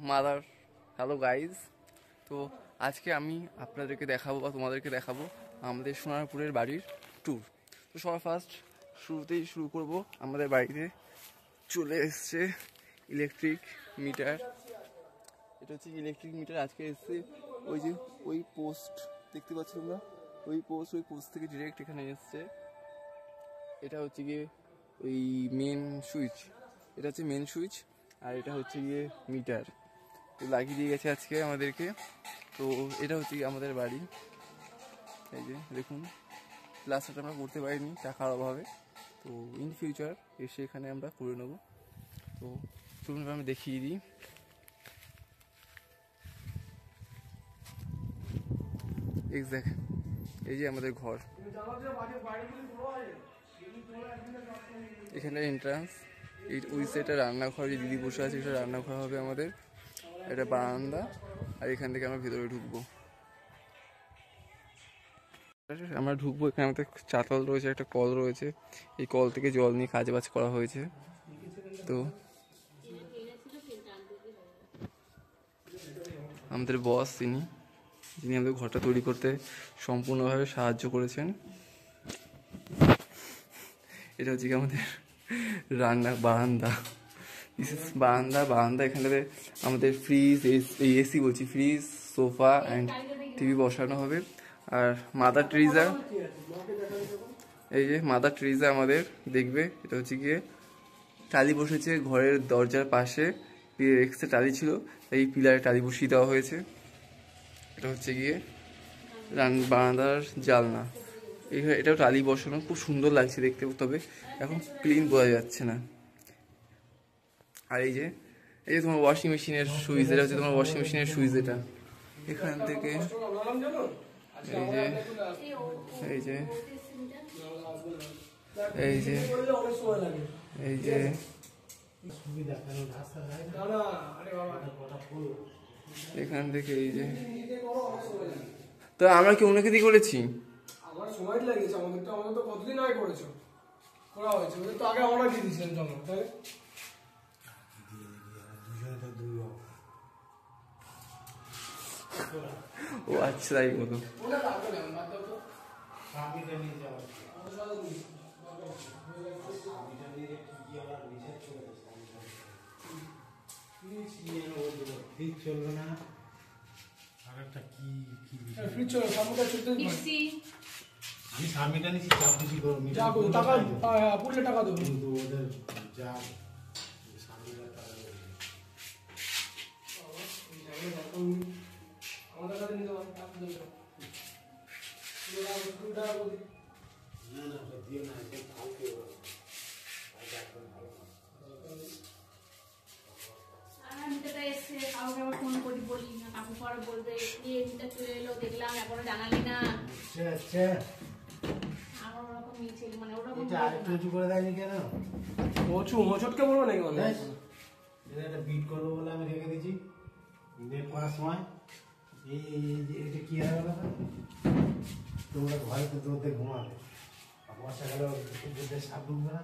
Mother. Hello guys. তো আজকে আমি আপনাদেরকে দেখাবো বা তোমাদেরকে দেখাবো আমাদের সোনারপুরের বাড়ির ট্যুর। তো সবার ফার্স্ট শুরুতেই শুরু করব, আমাদের বাড়িতে চলে এসছে ইলেকট্রিক মিটার। এটা হচ্ছে ইলেকট্রিক মিটার। আজকে এসছে ওই যে ওই পোস্ট দেখতে পাচ্ছি তোমরা, ওই পোস্ট থেকে ডিরেক্ট এখানে এসছে। এটা হচ্ছে গিয়ে ওই মেন সুইচ, এটা হচ্ছে মেন সুইচ, আর এটা হচ্ছে গিয়ে মিটার। তো লাগিয়ে দিয়ে গেছে আজকে আমাদেরকে। তো এটা হচ্ছে গিয়ে আমাদের বাড়ি। এই যে দেখুন, প্লাস্টারটা আমরা করতে পারিনি টাকার অভাবে, তো ইন ফিউচার এসে এখানে আমরা করে নেব। তো চলুন আমি দেখিয়ে দিই। এক্স্যাক্ট এই যে আমাদের ঘর, এখানে এন্ট্রান্স, এই ওই সাইডটা রান্নাঘর, যে দিদি বসে আছে এটা রান্নাঘর হবে আমাদের। এটা বারান্দা, আর এখান থেকে আমরা ভেতরে ঢুকবো। আমরা ঢুকবো, এখানে আমাদের চাতাল রয়েছে, একটা কল রয়েছে, এই কল থেকে জল নিয়ে কাজবাজ করা হয়েছে। তো আমাদের বস যিনি আমাদের ঘরটা তৈরি করতে সম্পূর্ণভাবে সাহায্য করেছেন। এটা হচ্ছে কি আমাদের বারান্দা। এখানটাতে আমাদের ফ্রিজ, এসি বলছি, ফ্রিজ, সোফা অ্যান্ড টিভি বসানো হবে। আর মাদার টেরিজা, এই যে মাদার টেরিজা আমাদের দেখবে। এটা হচ্ছে গিয়ে টালি বসেছে ঘরের দরজার পাশে, এক্সট্রা টালি ছিল, এই পিলারে টালি বসিয়ে দেওয়া হয়েছে। এটা হচ্ছে গিয়ে বারান্দার জালনা, এটাও টালি বসানো, খুব সুন্দর লাগছে দেখতে, তবে এখন ক্লিন বোঝা যাচ্ছে না। আর এই যে তোমার ওয়াশিং মেশিনের সুইচ, এটা হচ্ছে তোমার ওয়াশিং মেশিনের সুইচ। এটা এখান থেকে এই যে এখান থেকে এই যে, তো আমরা কি অনেকে দিয়ে করেছি, আমার সময় লেগেছে, আমাদের তো কতদিন আগে করেছো, করা হয়েছে, ওদের তো আগে আমরা দিয়ে দিয়েছিলাম জমা, তাই ও আচ্ছা, তাই মতো। চলবে না, আর একটা কি ফ্রিজ চলো, সামনে চলতে আমি সামনেটা নিচ্ছি, চাপুচি করো, টাকা পুরলে টাকা দেবো, কিন্তু ওদের যা আমাদের কাছে নিতে পারেন, টাকা দেবে না, দিও না, কালকে ফোন করি, বলি না, কাকু পরে বলবে মিটার চলে এলো, দেখলাম এখনো জানালি না। আচ্ছা আমার ওরকম ছিল, মানে ওরকম এটা আরেকটু করে দেয়নি কেন? মোচটকে বলবো নাকি মানে এটা বিট করবো বলে আমি রেখে দিয়েছি, বের করার সময় এটা কি হয়ে গেল, তোমরা ঘরে তো ঘুমাবে, বর্ষাকালে সাপ ঢুকবে না।